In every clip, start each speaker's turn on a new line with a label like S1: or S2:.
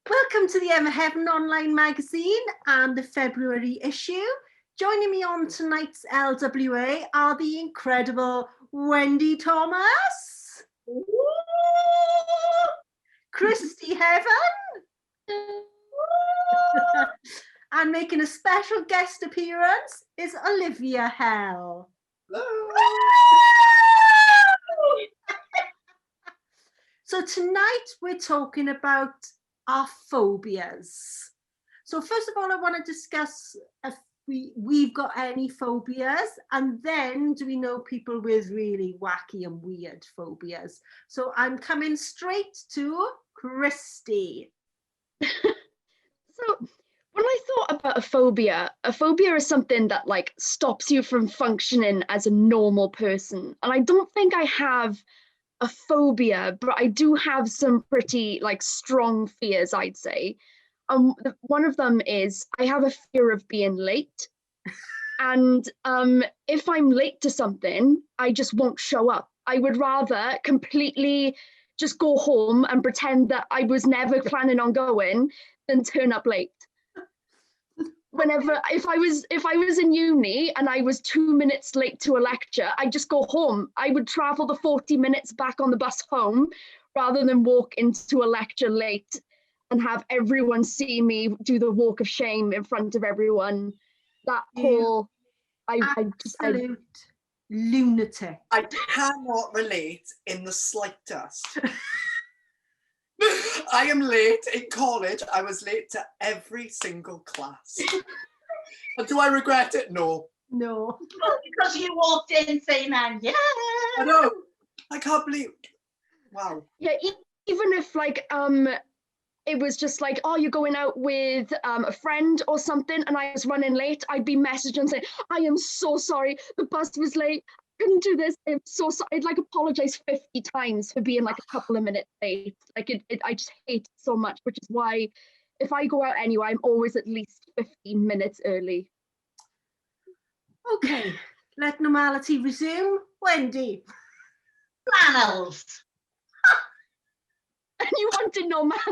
S1: Welcome to the Ever Heaven online magazine and the February issue. Joining me on tonight's LWA are the incredible Wendy Thomas, Christy Heaven, and making a special guest appearance is Olivia Hell.
S2: Hello.
S1: So tonight we're talking about our phobias. So first of all, I want to discuss if we've got any phobias, and then do we know people with really wacky and weird phobias? So I'm coming straight to Christy.
S3: So when I thought about a phobia is something that like stops you from functioning as a normal person. And I don't think I have a phobia, but I do have some pretty like strong fears, I'd say. One of them is I have a fear of being late. And if I'm late to something, I just won't show up. I would rather completely just go home and pretend that I was never planning on going than turn up late. Whenever, if I was in uni and I was 2 minutes late to a lecture, I'd just go home. I would travel the 40 minutes back on the bus home rather than walk into a lecture late and have everyone see me do the walk of shame in front of everyone. That whole,
S1: Absolute lunatic.
S2: I cannot relate in the slightest. I am late in college. I was late to every single class. And do I regret it? No.
S1: No.
S4: Well, because you walked in saying, yeah.
S2: I know. I can't believe. Wow.
S3: Yeah, even if like it was just like, oh, you're going out with a friend or something, and I was running late, I'd be messaging saying, I am so sorry, the bus was late, couldn't do this, I'm so sorry. I'd like apologize 50 times for being like a couple of minutes late. Like I just hate it so much, which is why if I go out anyway, I'm always at least 15 minutes early.
S1: Okay, let normality resume. Wendy.
S4: Flannels.
S3: And you wanted normality.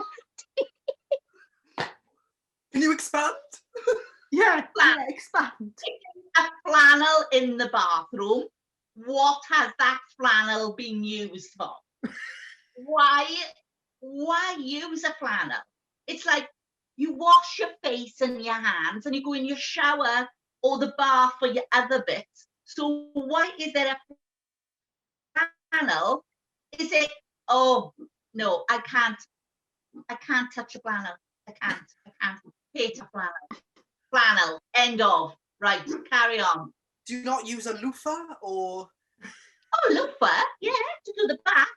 S2: Can you expand?
S1: Yeah, expand.
S4: A flannel in the bathroom. What has that flannel been used for? Why use a flannel? It's like you wash your face and your hands and you go in your shower or the bath for your other bits. So why is there a flannel? Is it, oh no, I can't touch a flannel. I can't hate a flannel. Flannel, end of. Right, carry on.
S2: Do you not use a loofah or?
S4: Oh, loofah, yeah, to do the back.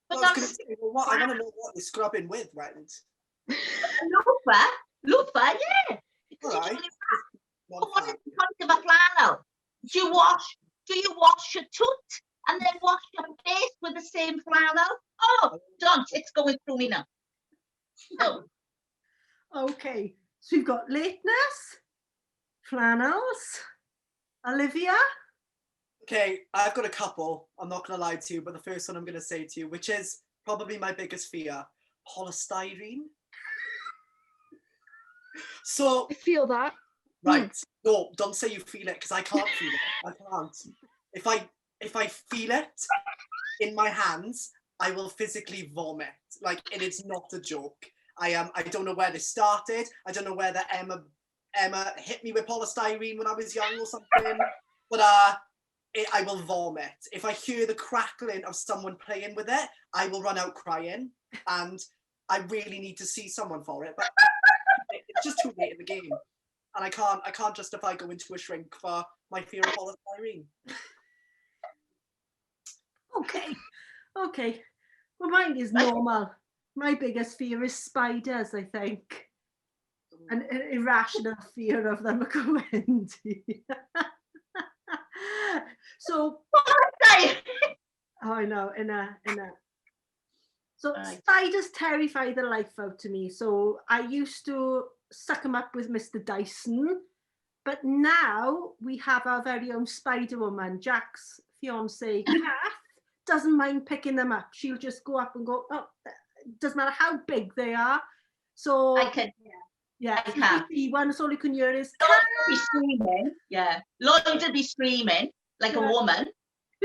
S4: But
S2: I want to know what you're scrubbing with, Wend.
S4: Loofah, yeah.
S2: All right.
S4: But what is the point of a flannel? Do you wash your toot and then wash your face with the same flannel? Oh, don't, it's going through me now. No.
S1: Okay, so we've got lateness, flannels, Olivia.
S2: Okay, I've got a couple. I'm not going to lie to you, but the first one I'm going to say to you, which is probably my biggest fear, polystyrene. So
S3: I feel that.
S2: right, no, don't say you feel it because I can't feel it. I can't. If I feel it in my hands, I will physically vomit. Like, and it's not a joke. I don't know where this started. I don't know whether Emma hit me with polystyrene when I was young or something. But I will vomit. If I hear the crackling of someone playing with it, I will run out crying, and I really need to see someone for it. But it's just too late in the game, and I can't justify going to a shrink for my fear of polystyrene.
S1: Okay. Well, mine is normal. My biggest fear is spiders, I think. An irrational fear of them, Wendy. So, I know, in a. So spiders terrify the life out of me. So I used to suck them up with Mr. Dyson, but now we have our very own Spider Woman, Jack's fiance, Kath, doesn't mind picking them up. She'll just go up and go, oh, doesn't matter how big they are, So
S4: I can.
S1: yeah,
S4: I
S1: if you
S4: can.
S1: see one, that's all you can hear is
S4: Lloyd will be screaming. Yeah, Lloyd will be screaming like a
S1: Yeah.
S4: woman,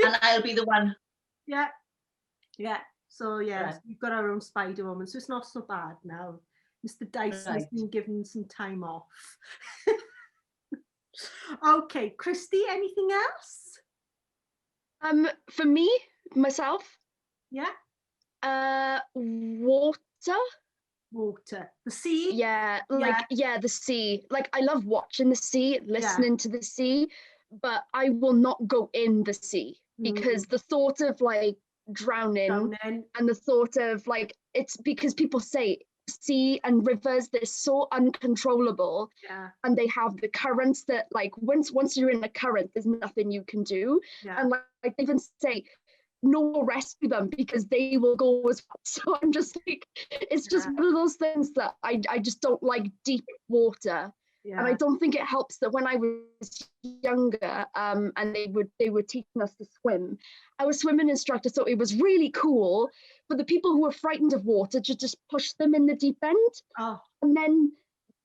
S4: and I'll be the one.
S1: yeah, yeah. So yeah,
S4: Right.
S1: so we've got our own Spider Woman, so it's not so bad now. Mr. Dyson's
S4: Right.
S1: been given some time off. Okay, Christy, anything else?
S3: For me, myself,
S1: Yeah,
S3: water.
S1: water, the sea.
S3: Yeah, like the sea. Like I love watching the sea, listening to the sea, but I will not go in the sea because the thought of like drowning
S1: Drowning.
S3: and the thought of like, it's because people say sea and rivers, they're so uncontrollable,
S1: Yeah,
S3: and they have the currents that like once you're in a current, there's nothing you can do.
S1: yeah.
S3: And like they even say no rescue them because they will go as well. So I'm just like, it's just one of those things that I just don't like deep water. And I
S1: Yeah,
S3: don't think it helps that when I was younger, and they were teaching us to swim, our swimming instructor thought it was really cool for the people who were frightened of water to just push them in the deep end,
S1: oh,
S3: and then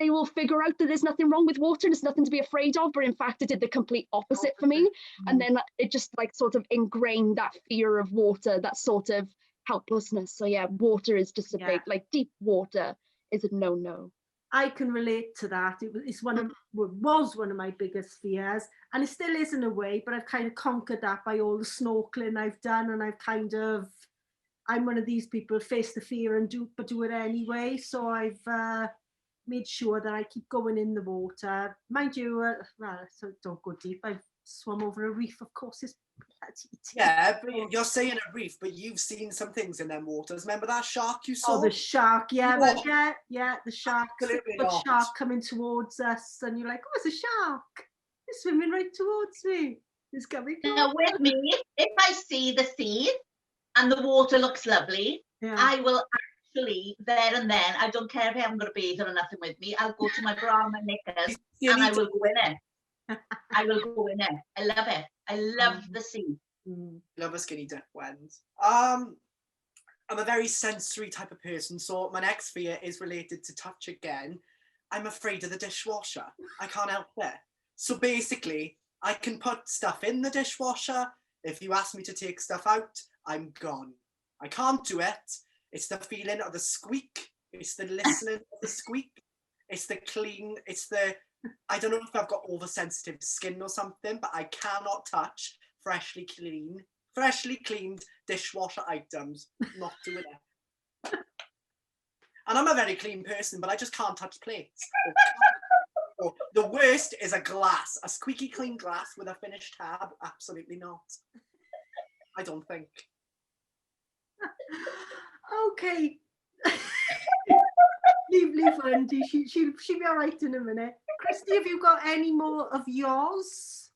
S3: they will figure out that there's nothing wrong with water and it's nothing to be afraid of. But in fact, it did the complete opposite for me. And then it just like sort of ingrained that fear of water, that sort of helplessness. So yeah, water is just a big, like deep water is a no-no.
S1: I can relate to that. It's was one of my biggest fears, and it still is in a way, but I've kind of conquered that by all the snorkeling I've done, and I'm one of these people, face the fear and do it anyway. So I've made sure that I keep going in the water. Mind you, so don't go deep. I've swum over a reef, of course.
S2: Yeah, but you're saying a reef, but you've seen some things in them waters. Remember that shark you saw?
S1: Oh, the shark, yeah,
S2: What?
S1: the shark,
S2: Absolutely
S1: the
S2: not.
S1: shark coming towards us, and you're like, oh, it's a shark. It's swimming right towards me. It's coming.
S4: Now with me, if I see the sea and the water looks lovely, I will actually there and then, I don't care if I haven't got a bathe or nothing with me, I'll go to my bra and my knickers and I will go in it. I will go in it. I love it. I love the sea.
S2: Love a skinny dip ones. I'm a very sensory type of person, so my next fear is related to touch again. I'm afraid of the dishwasher. I can't help it. So basically, I can put stuff in the dishwasher. If you ask me to take stuff out, I'm gone. I can't do it. It's the feeling of the squeak. It's the listening of the squeak. It's the clean. It's the, I don't know if I've got oversensitive skin or something, but I cannot touch freshly cleaned dishwasher items. Not doing it. And I'm a very clean person, but I just can't touch plates. The worst is a glass, a squeaky clean glass with a finished tab. Absolutely not. I don't think.
S1: Okay. leave Wendy. She'll be all right in a minute. Christy, have you got any more of yours?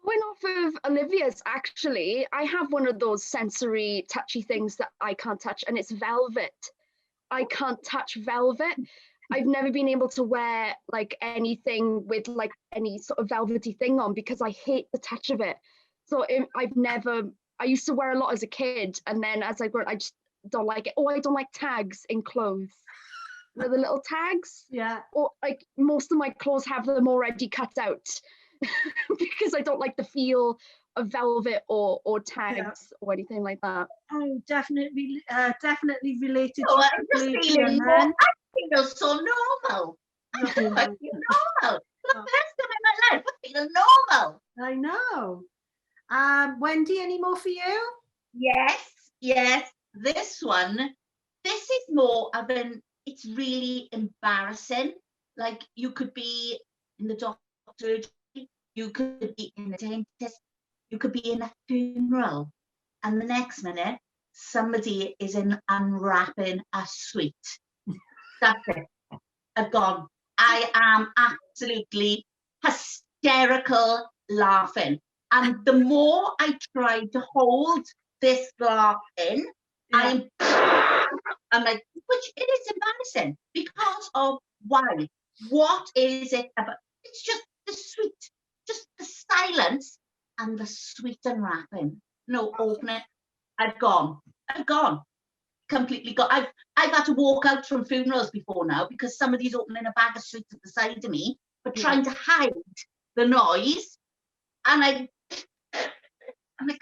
S3: Going off of Olivia's, actually, I have one of those sensory touchy things that I can't touch, and it's velvet. I can't touch velvet. I've never been able to wear like anything with like any sort of velvety thing on because I hate the touch of it. So I used to wear a lot as a kid, and then as I grew up, I just don't like it. Oh, I don't like tags in clothes. You know, the little tags?
S1: Yeah.
S3: Or like most of my clothes have them already cut out because I don't like the feel of velvet or tags or anything like that.
S1: Oh, definitely related
S4: Oh,
S1: to
S4: I'm just feeling I feel so normal. I feel normal. For the first time in my life, I feel normal.
S1: I know. Wendy, any more for you?
S4: Yes. This is more of it's really embarrassing. Like you could be in the doctor, you could be in the dentist, you could be in a funeral, and the next minute somebody is unwrapping a sweet. That's it. I've gone. I am absolutely hysterical laughing. And the more I try to hold this laugh in, I'm like, which it is embarrassing because of why? What is it about? It's just the sweet, just the silence and the sweet unwrapping. No, open it. I've gone. completely got. I've had to walk out from funerals before now because somebody's opening a bag of sweets at the side of me, but trying to hide the noise. And I'm like,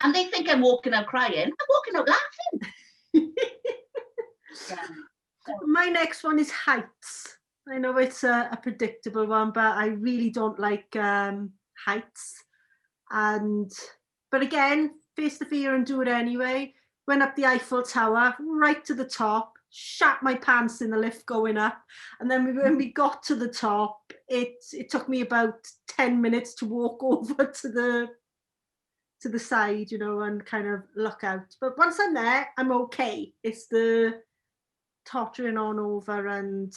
S4: and they think I'm walking out crying. I'm walking out laughing. Yeah.
S1: My next one is heights. I know it's a predictable one, but I really don't like heights. But again, face the fear and do it anyway. Went up the Eiffel Tower, right to the top, shat my pants in the lift going up. And then when we got to the top, it took me about 10 minutes to walk over to the side, and kind of look out. But once I'm there, I'm okay. It's the tottering on over, and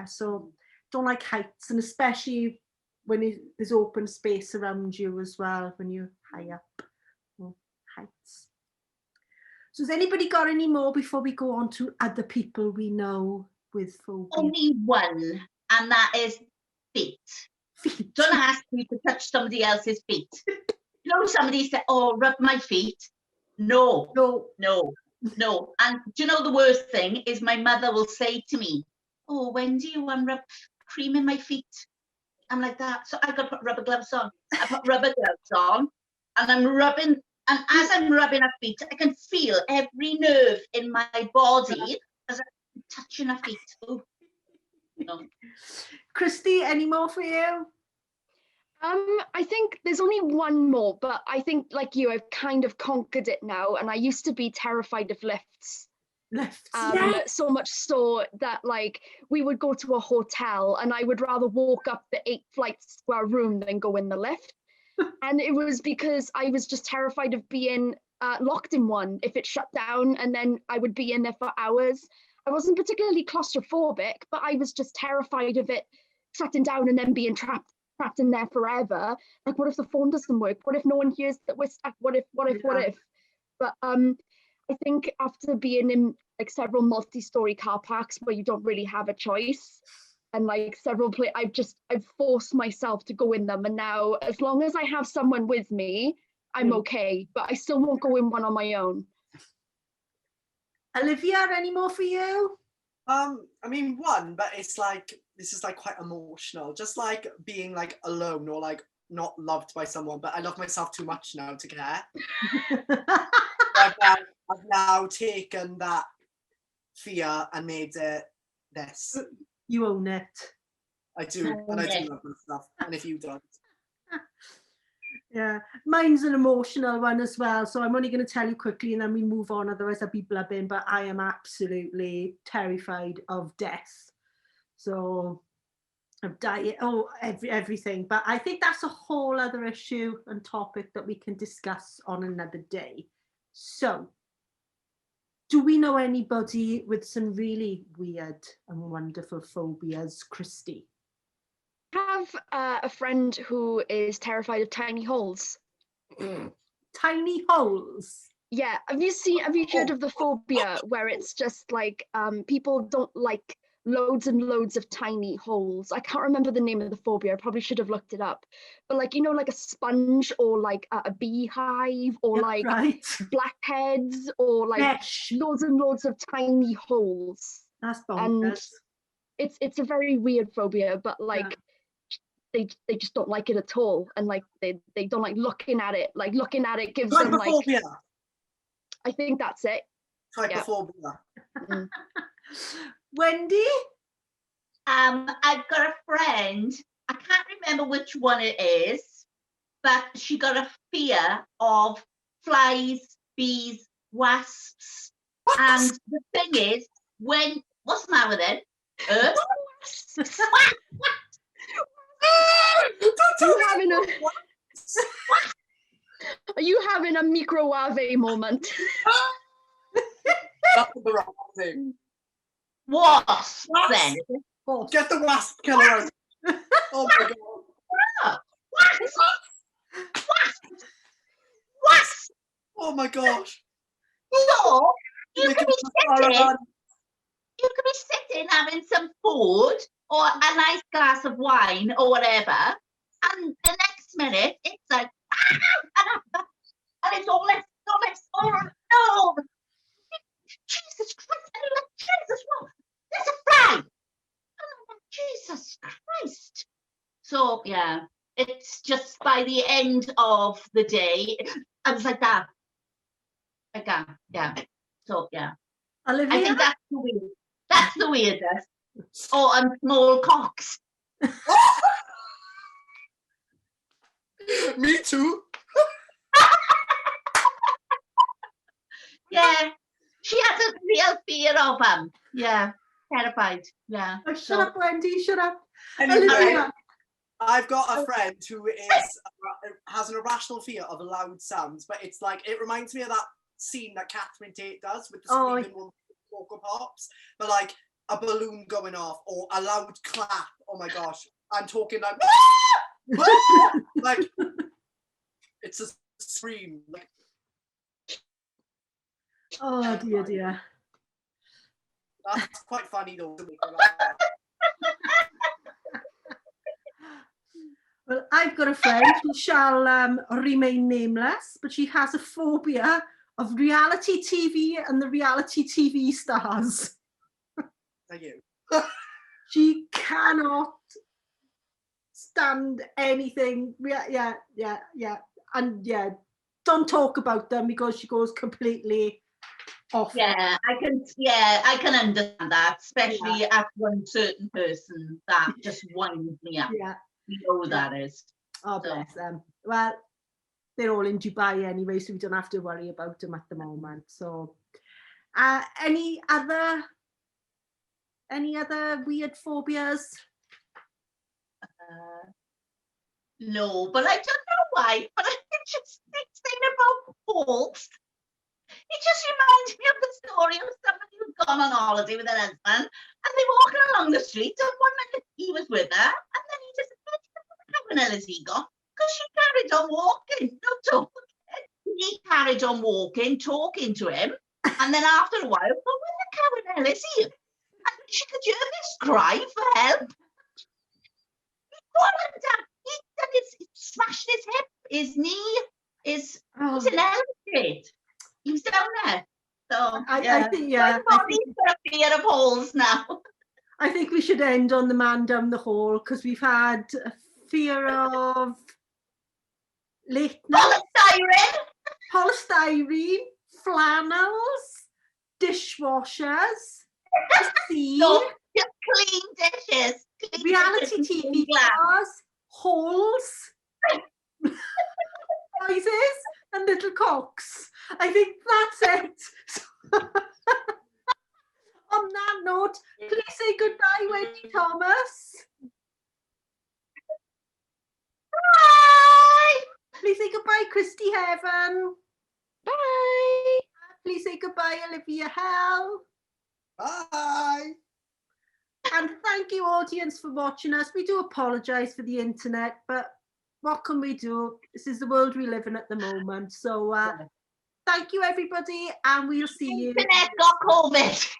S1: so don't like heights, and especially when there's open space around you as well when you're high up. Heights. So has anybody got any more before we go on to other people we know with phobia?
S4: Only one, and that is feet. Don't ask me to touch somebody else's feet. Somebody said, "Oh, rub my feet." No. And do you know the worst thing is my mother will say to me, "Oh, when do you rub cream in my feet?" I'm like that. So I got to put rubber gloves on. I put rubber gloves on and I'm rubbing. And as I'm rubbing her feet, I can feel every nerve in my body as I'm touching her feet. Ooh. No.
S1: Christy, any more for you?
S3: I think there's only one more, but I think like you, I've kind of conquered it now. And I used to be terrified of lifts. So much so that like we would go to a hotel and I would rather walk up the 8 flights to our room than go in the lift. And it was because I was just terrified of being locked in one if it shut down, and then I would be in there for hours. I wasn't particularly claustrophobic, but I was just terrified of it shutting down and then being trapped in there forever. Like, what if the phone doesn't work? What if no one hears that we're stuck? What if? But I think after being in like several multi-story car parks where you don't really have a choice, and like I've forced myself to go in them, and now as long as I have someone with me, I'm okay, but I still won't go in one on my own.
S1: Olivia, any more for you?
S2: I mean, one, but it's like, this is like quite emotional, just like being like alone or like not loved by someone, but I love myself too much now to care. I've now taken that fear and made it this.
S1: You own it.
S2: I do, and I do love myself, and if you don't.
S1: Yeah, mine's an emotional one as well, so I'm only going to tell you quickly and then we move on, otherwise I'll be blubbing, but I am absolutely terrified of death. So of dying, everything. But I think that's a whole other issue and topic that we can discuss on another day. So, do we know anybody with some really weird and wonderful phobias, Christy?
S3: I have a friend who is terrified of tiny holes.
S1: Tiny holes?
S3: Yeah, have you heard of the phobia where it's just like people don't like loads and loads of tiny holes? I can't remember the name of the phobia. I probably should have looked it up. But like, like a sponge or like a beehive or like blackheads or like loads and loads of tiny holes.
S1: That's bonkers.
S3: And it's a very weird phobia, but like they just don't like it at all, and like they don't like looking at it. Like looking at it gives them like. I think that's it.
S2: Trypophobia.
S3: Mm.
S1: Wendy?
S4: I've got a friend, I can't remember which one it is, but she got a fear of flies, bees, wasps. What? And the thing is, what's the matter with it?
S3: Are you having a microwave moment?
S2: That's the wrong thing.
S4: Wasp, then.
S2: Get the wasp killer out. Oh my god.
S4: Wasp.
S2: Oh my gosh.
S4: So you could be sitting having some food or a nice glass of wine or whatever, and the next minute it's like, and it's all this, oh no! She Jesus Christ. And you're like, Jesus, what? There's a fly. And I'm like, Jesus Christ. So, yeah, it's just by the end of the day, I was like that. Like that, yeah. So, yeah.
S1: Olivia?
S4: I think that's the weirdest. Oh, and small cocks.
S2: Me too.
S4: Yeah, she has a real fear of them. Yeah, terrified. Yeah.
S1: Oh, shut up, Wendy, shut up.
S2: Anyway,
S1: Olivia.
S2: I've got a friend who has an irrational fear of loud sounds, but it's like, it reminds me of that scene that Catherine Tate does with the screaming woman with Cocoa Pops, but like a balloon going off or a loud clap. Oh my gosh, I'm talking like, like it's a scream. Like,
S1: Oh dear, dear.
S2: that's quite funny though.
S1: Well, I've got a friend who shall remain nameless, but she has a phobia of reality TV and the reality TV stars.
S2: Thank you.
S1: She cannot stand anything. Yeah. And yeah, don't talk about them because she goes completely off.
S4: Yeah, I can understand that, especially at one certain person that just winds me up.
S1: Yeah.
S4: You know who that is.
S1: Oh, bless them. Well, they're all in Dubai anyway, so we don't have to worry about them at the moment. So, any other weird phobias?
S4: No, but I don't know why. But I just thinking about holes. It just reminds me of the story of somebody who'd gone on holiday with her husband, and they were walking along the street, and 1 minute he was with her, and then he disappeared. How the hell has he gone? Because she carried on walking, not talking. He carried on walking, talking to him, and then after a while, well, where the cow in hell is he? And she could hear this cry for help. He smashed his hip, his knee, he's in Elgate. He was down there. So
S1: I think,
S4: everybody's got a fear of holes now.
S1: I think we should end on the man down the hall because we've had a fear of late night, polystyrene, flannels, dishwashers,
S4: So, just clean dishes.
S1: reality TV stars, holes, noises, and little cocks. I think that's it. On that note, please say goodbye, Wendy Thomas.
S4: Bye.
S1: Please say goodbye, Christy Heaven.
S3: Bye.
S1: Please say goodbye, Olivia Hell.
S2: Bye.
S1: And thank you, audience, for watching us. We do apologise for the internet, but what can we do? This is the world we live in at the moment. So thank you, everybody, and we'll see you.
S4: Internet got COVID.